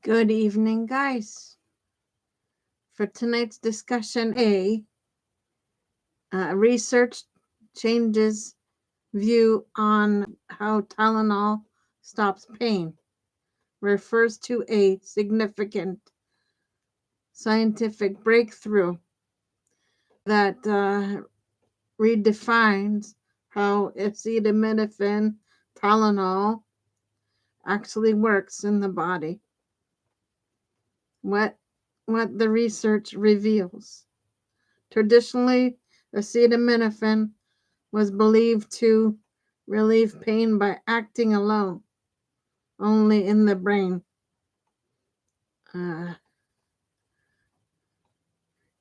Good evening, guys. For tonight's discussion, research changes view on how Tylenol stops pain, refers to a significant scientific breakthrough that redefines how acetaminophen Tylenol actually works in the body. What the research reveals. Traditionally, acetaminophen was believed to relieve pain by acting alone, only in the brain, uh,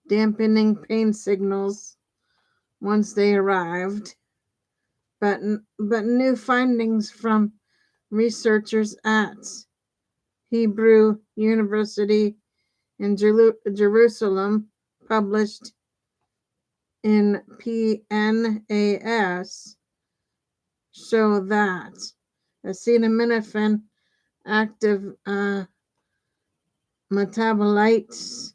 dampening pain signals once they arrived. But new findings from researchers at Hebrew University in Jerusalem, published in PNAS, show that acetaminophen active metabolites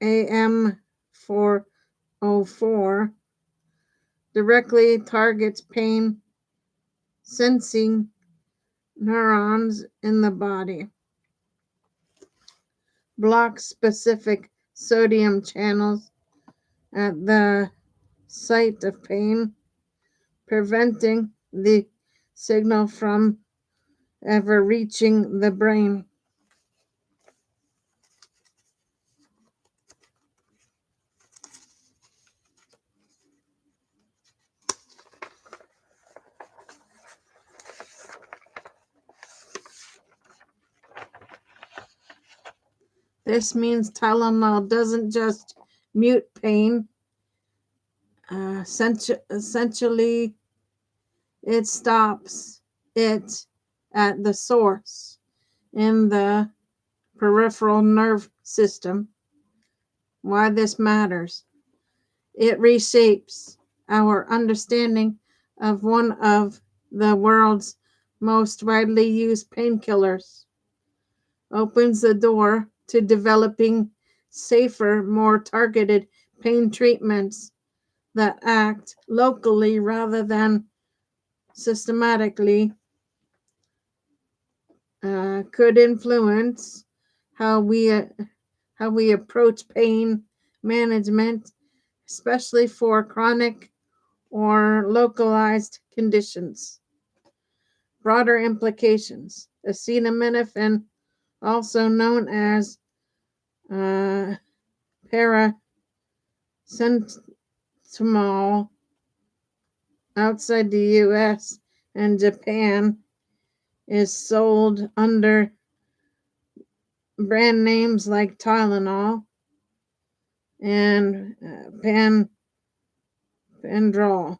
AM404 directly targets pain sensing neurons in the body, blocks specific sodium channels at the site of pain, preventing the signal from ever reaching the brain. This means Tylenol doesn't just mute pain. Essentially, it stops it at the source in the peripheral nerve system. Why this matters? It reshapes our understanding of one of the world's most widely used painkillers, opens the door to developing safer, more targeted pain treatments that act locally rather than systematically, could influence how we approach pain management, especially for chronic or localized conditions. Broader implications. Acetaminophen, also known as paracetamol, outside the US and Japan, is sold under brand names like Tylenol and Pandrol.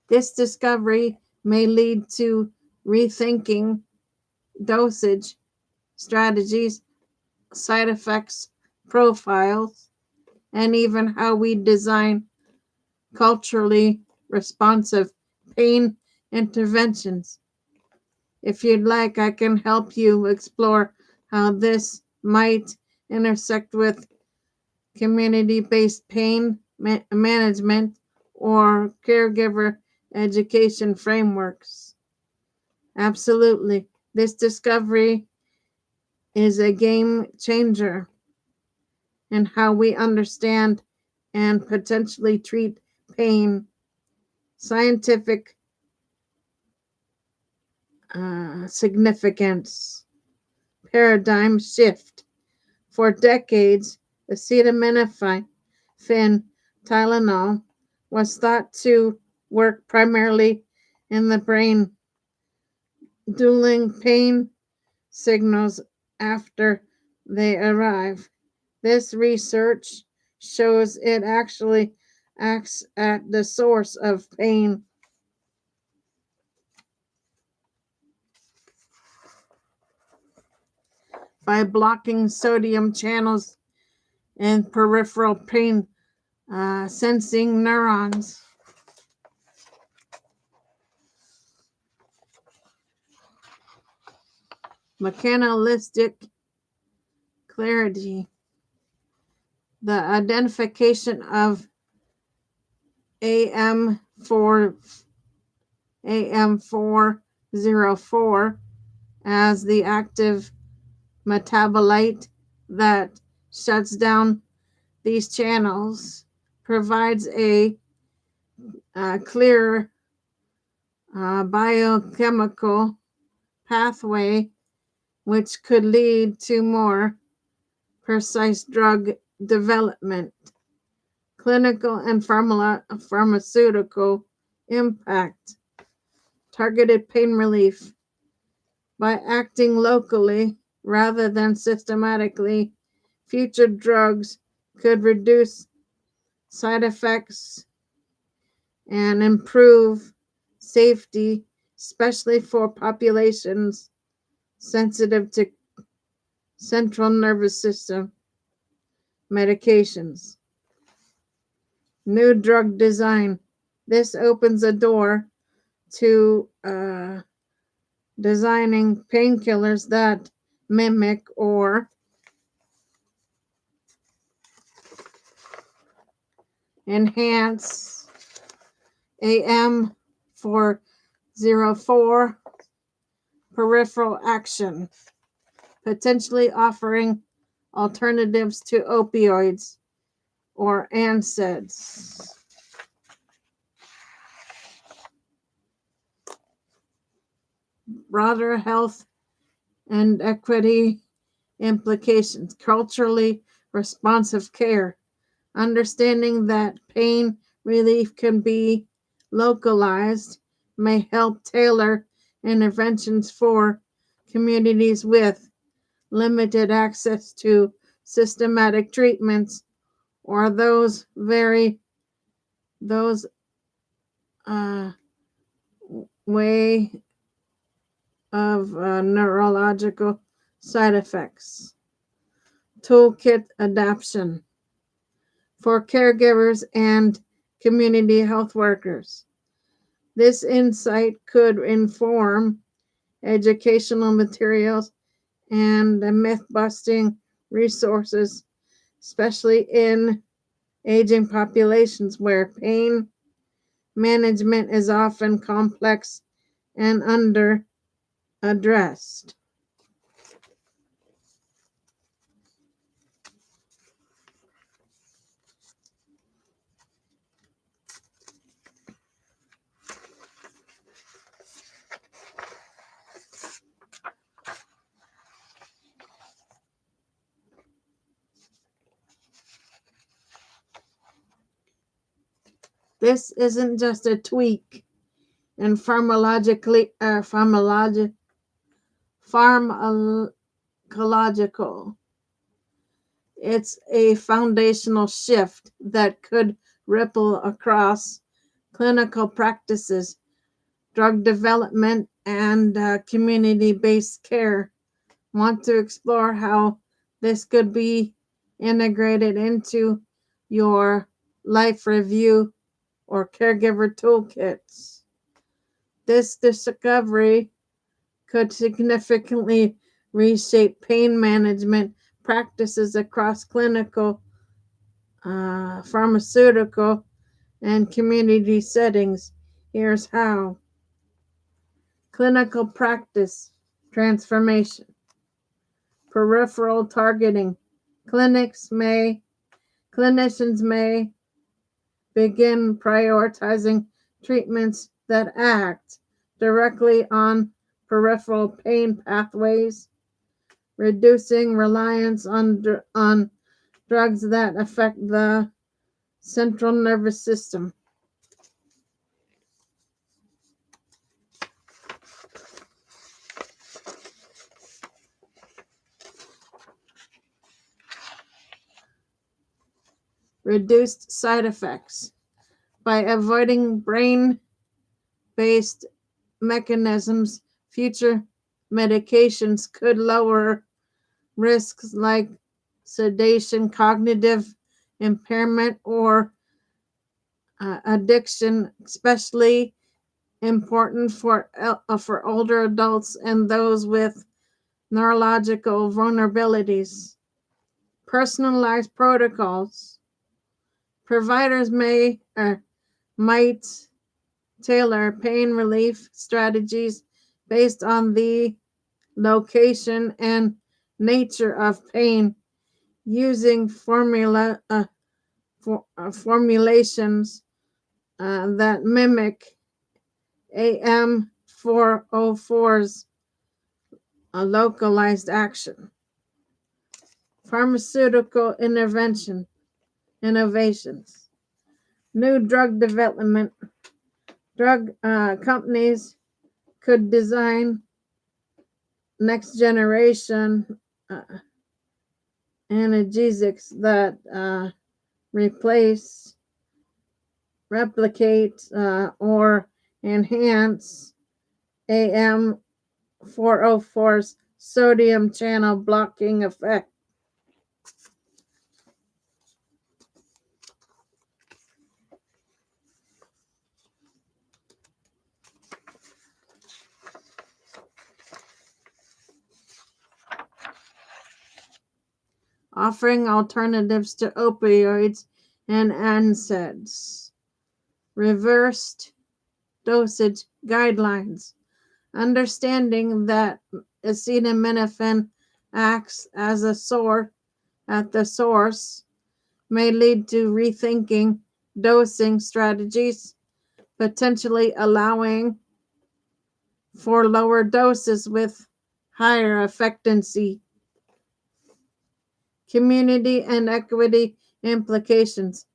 This discovery may lead to rethinking dosage strategies, side effects profiles, and even how we design culturally responsive pain interventions. If you'd like, I can help you explore how this might intersect with community-based pain management or caregiver education frameworks. Absolutely. This discovery is a game changer in how we understand and potentially treat pain. Scientific significance. Paradigm shift. For decades, acetaminophen Tylenol was thought to work primarily in the brain, dulling pain signals after they arrive. This research shows it actually acts at the source of pain. by blocking sodium channels in peripheral pain sensing neurons. Mechanistic clarity. The identification of AM4 AM404 as the active metabolite that shuts down these channels provides a clear biochemical pathway which could lead to more precise drug development, clinical and pharmaceutical impact, targeted pain relief. By acting locally rather than systematically, future drugs could reduce side effects and improve safety, especially for populations sensitive to central nervous system medications. New drug design. This opens a door to designing painkillers that mimic or enhance AM404 peripheral action, potentially offering alternatives to opioids or NSAIDs. Broader health and equity implications, culturally responsive care, understanding that pain relief can be localized may help tailor interventions for communities with limited access to systematic treatments or those uh, way of neurological side effects. Toolkit adoption for caregivers and community health workers. This insight could inform educational materials and myth busting resources, especially in aging populations where pain management is often complex and under addressed. This isn't just a tweak in pharmacological. It's a foundational shift that could ripple across clinical practices, drug development, and community-based care. Want to explore how this could be integrated into your life review or caregiver toolkits. This discovery could significantly reshape pain management practices across clinical, pharmaceutical, and community settings. Here's how. Clinical practice transformation. Peripheral targeting. Clinicians may begin prioritizing treatments that act directly on peripheral pain pathways, reducing reliance on drugs that affect the central nervous system. Reduced side effects. By avoiding brain-based mechanisms, future medications could lower Risks like sedation, cognitive impairment, or addiction, especially important for older adults and those with neurological vulnerabilities. Personalized protocols. Providers might tailor pain relief strategies based on the location and nature of pain using formulations that mimic AM404's localized action. Pharmaceutical innovations. New drug development. Drug companies could design next generation analgesics that replace, replicate, or enhance AM404's sodium channel blocking effect. Offering alternatives to opioids and NSAIDs. Reversed dosage guidelines. Understanding that acetaminophen acts as a source at the source may lead to rethinking dosing strategies, potentially allowing for lower doses with higher effectiveness. Community and equity implications.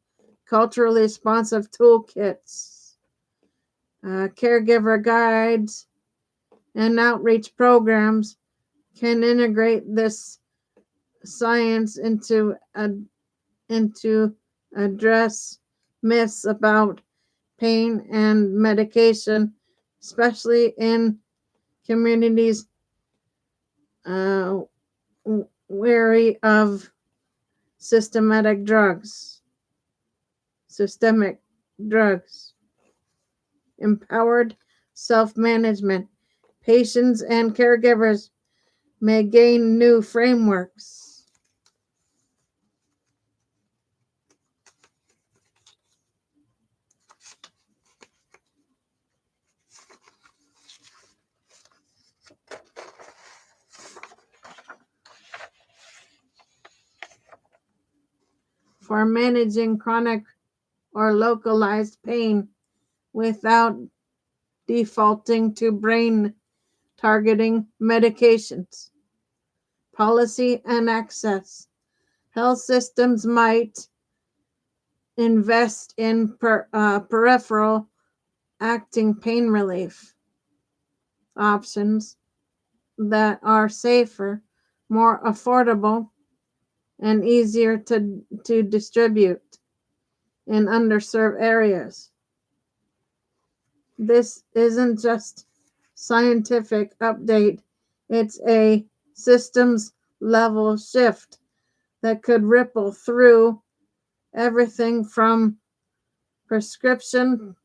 Culturally responsive toolkits, caregiver guides, and outreach programs can integrate this science into address myths about pain and medication, especially in communities uh, wary of systemic drugs. Empowered self-management. Patients and caregivers may gain new frameworks for managing chronic or localized pain without defaulting to brain targeting medications. Policy and access. Health systems might invest in peripheral acting pain relief options that are safer, more affordable, and easier to distribute in underserved areas. This isn't just scientific update, it's a systems level shift that could ripple through everything from prescription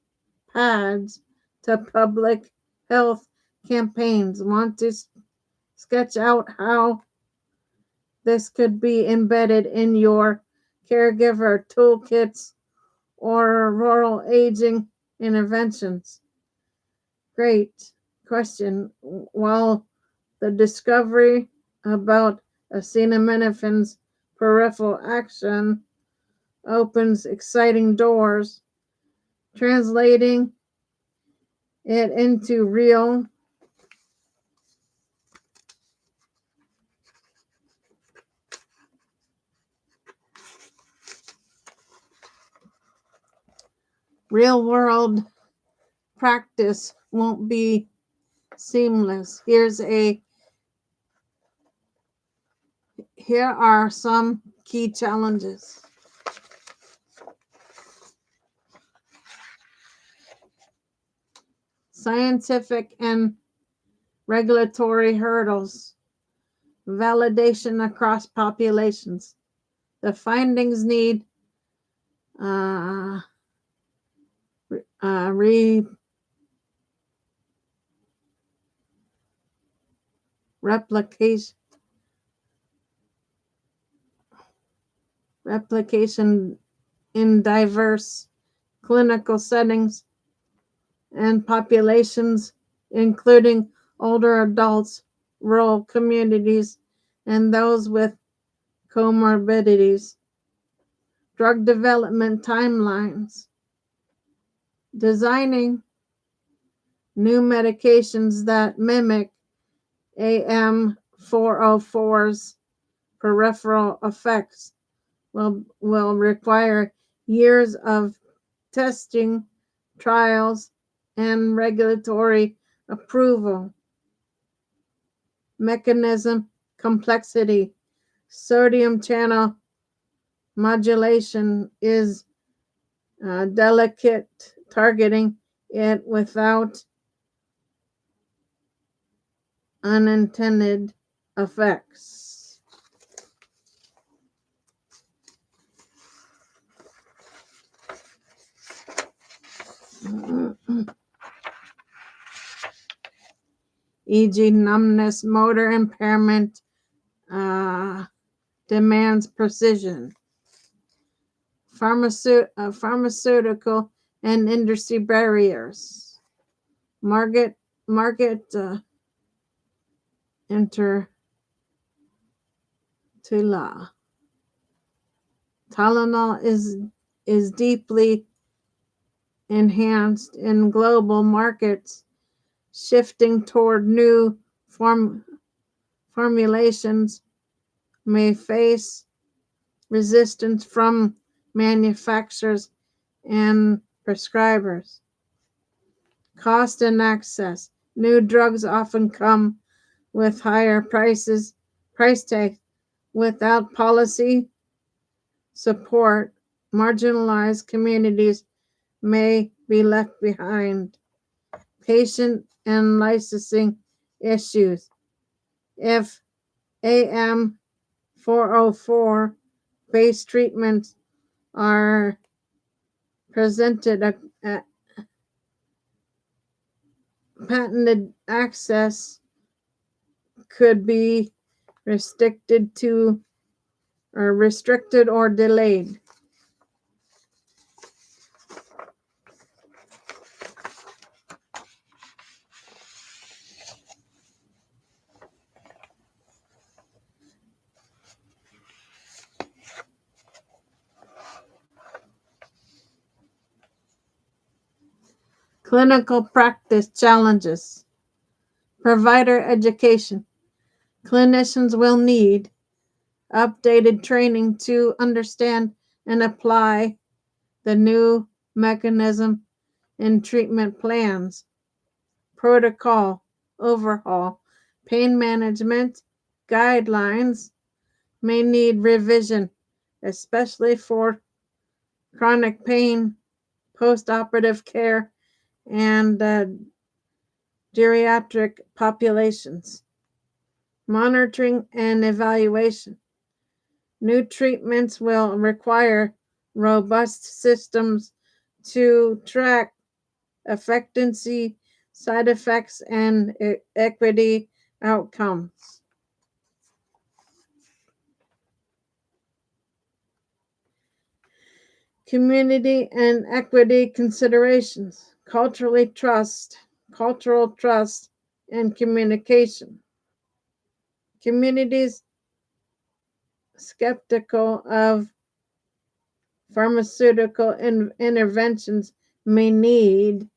pads to public health campaigns. Want to sketch out how this could be embedded in your caregiver toolkits or rural aging interventions? Great question. While the discovery about acetaminophen's peripheral action opens exciting doors, translating it into real world practice won't be seamless. Here are some key challenges. Scientific and regulatory hurdles. validation across populations. The findings need uh, re- replication replication in diverse clinical settings and populations, including older adults, rural communities, and those with comorbidities. Drug development timelines. Designing new medications that mimic AM404's peripheral effects will require years of testing, trials, and regulatory approval. Mechanism complexity. Sodium channel modulation is delicate, targeting it without unintended effects. E.g., numbness, motor impairment demands precision. Pharmaceutical and industry barriers. Market enter to law. Tylenol is deeply enhanced in global markets, shifting toward new formulations may face resistance from manufacturers and prescribers. Cost and access. New drugs often come with higher price tags without policy support. Marginalized communities may be left behind. Patient and licensing issues. If AM404 based treatments are presented at patented access could be restricted or delayed. Clinical practice challenges. Provider education. Clinicians will need updated training to understand and apply the new mechanism in treatment plans. Protocol overhaul. Pain management guidelines may need revision, especially for chronic pain, postoperative care, and geriatric populations. Monitoring and evaluation. New treatments will require robust systems to track effectiveness, side effects, and equity outcomes. Community and equity considerations. Cultural trust, and communication. Communities skeptical of pharmaceutical interventions may need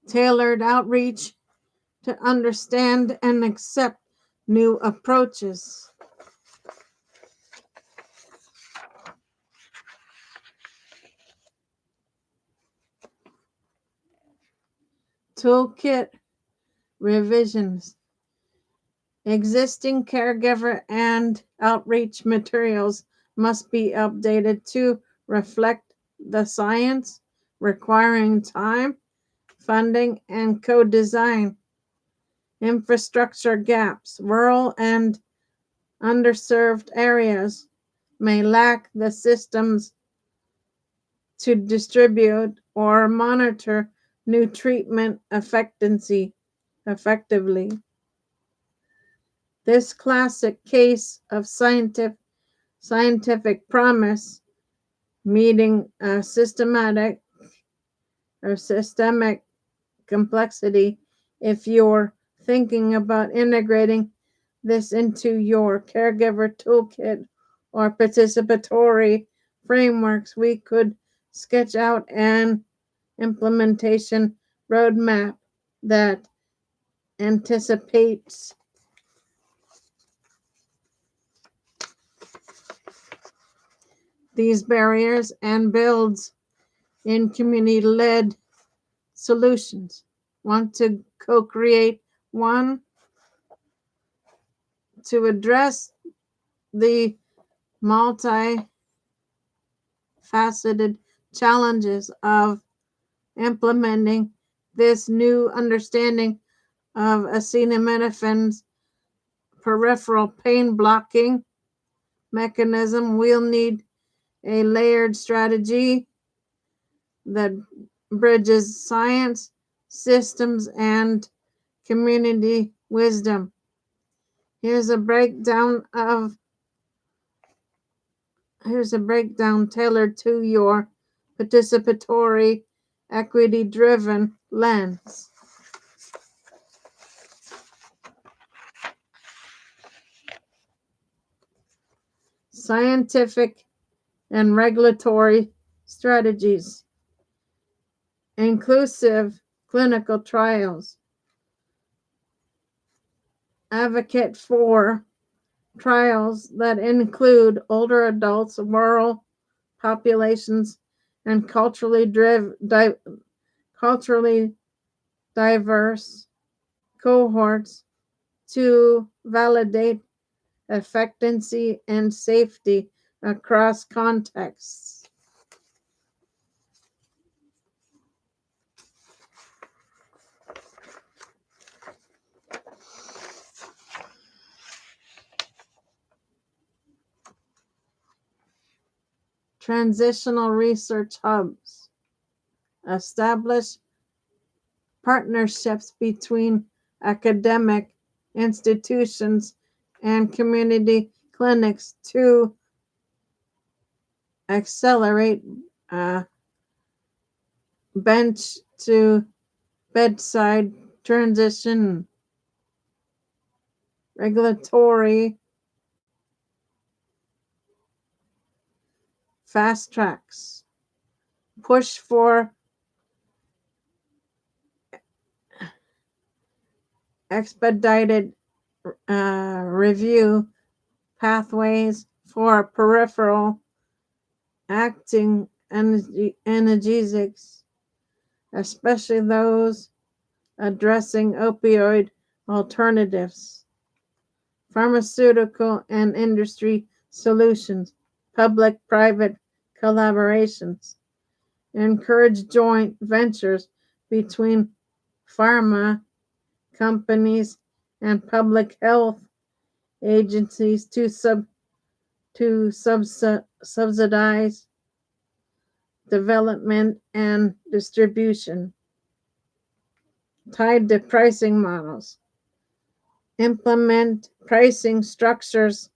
tailored outreach to understand and accept new approaches. Toolkit revisions. Existing caregiver and outreach materials must be updated to reflect the science, requiring time, funding, and co-design. Infrastructure gaps. Rural and underserved areas may lack the systems to distribute or monitor new treatment effectively. This classic case of scientific promise meeting a systemic complexity. If you're thinking about integrating this into your caregiver toolkit or participatory frameworks, we could sketch out an implementation roadmap that anticipates these barriers and builds in community-led solutions. Want to co-create one to address the multifaceted challenges of implementing this new understanding of acetaminophen's peripheral pain blocking mechanism. We'll need a layered strategy that bridges science, systems, and community wisdom. Here's a breakdown tailored to your participatory, equity-driven lens. Scientific and regulatory strategies. Inclusive clinical trials. Advocate for trials that include older adults, rural populations, and culturally diverse cohorts to validate efficacy and safety across contexts. Transitional research hubs. Establish partnerships between academic institutions and community clinics to accelerate bench to bedside transition. Regulatory fast tracks. Push for expedited review pathways for peripheral acting analgesics, especially those addressing opioid alternatives. Pharmaceutical and industry solutions. Public-private collaborations. Encourage joint ventures between pharma companies and public health agencies to subsidize development and distribution. Tied to pricing models. Implement pricing structures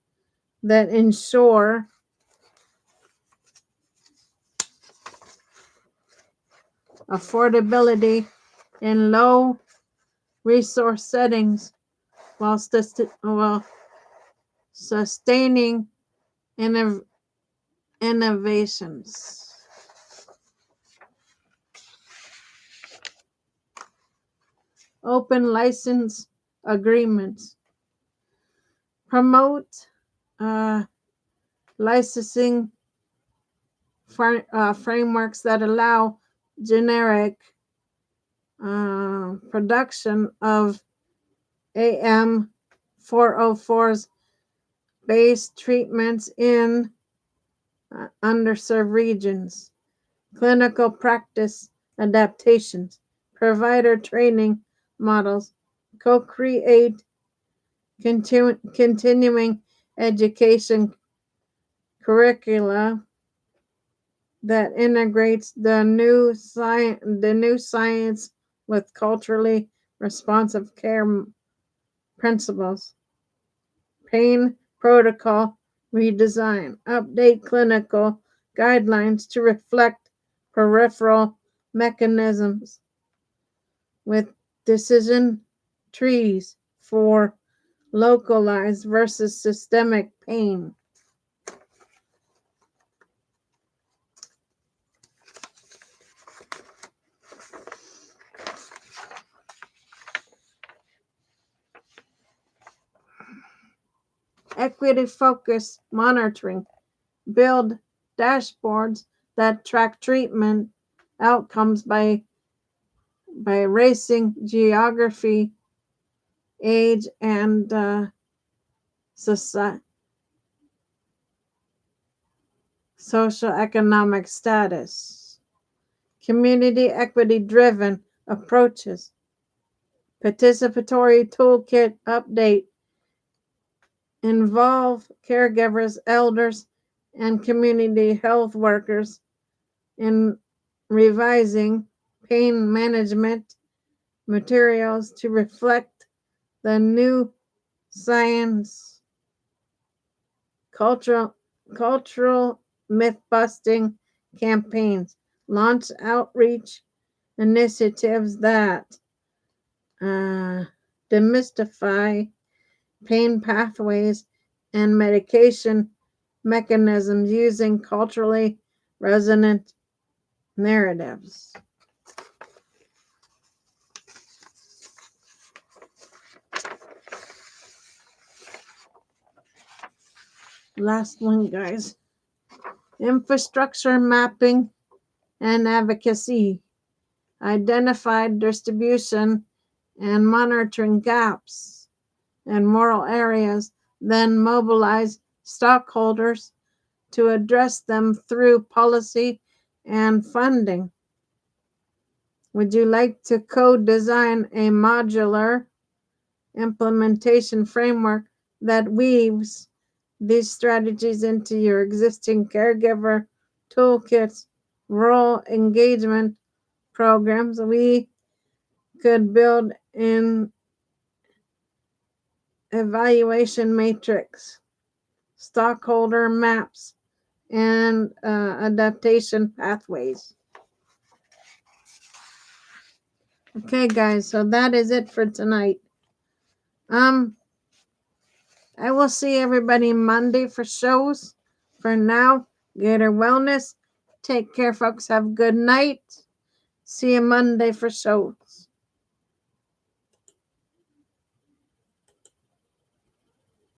that ensure affordability in low resource settings while sustaining innovations. Open license agreements. Promote licensing frameworks that allow generic production of AM 404's based treatments in underserved regions. clinical practice adaptations, provider training models, co-create continuing education curricula that integrates the new science with culturally responsive care principles, pain protocol redesign, update clinical guidelines to reflect peripheral mechanisms with decision trees for localized versus systemic pain. Equity focused monitoring, build dashboards that track treatment outcomes by racing geography, age, and socioeconomic status. Community equity driven approaches, participatory toolkit update, involve caregivers, elders, and community health workers in revising pain management materials to reflect the new science, cultural myth busting campaigns, launch outreach initiatives that demystify pain pathways and medication mechanisms using culturally resonant narratives. Last one, guys. Infrastructure mapping and advocacy. Identified distribution and monitoring gaps in moral areas, then mobilize stockholders to address them through policy and funding. Would you like to co-design a modular implementation framework that weaves these strategies into your existing caregiver toolkits, role engagement programs? We could build an evaluation matrix, stockholder maps, and adaptation pathways. Okay, guys, so that is it for tonight. I will see everybody Monday for shows. For now, Gator Wellness. Take care, folks. Have a good night. See you Monday for shows.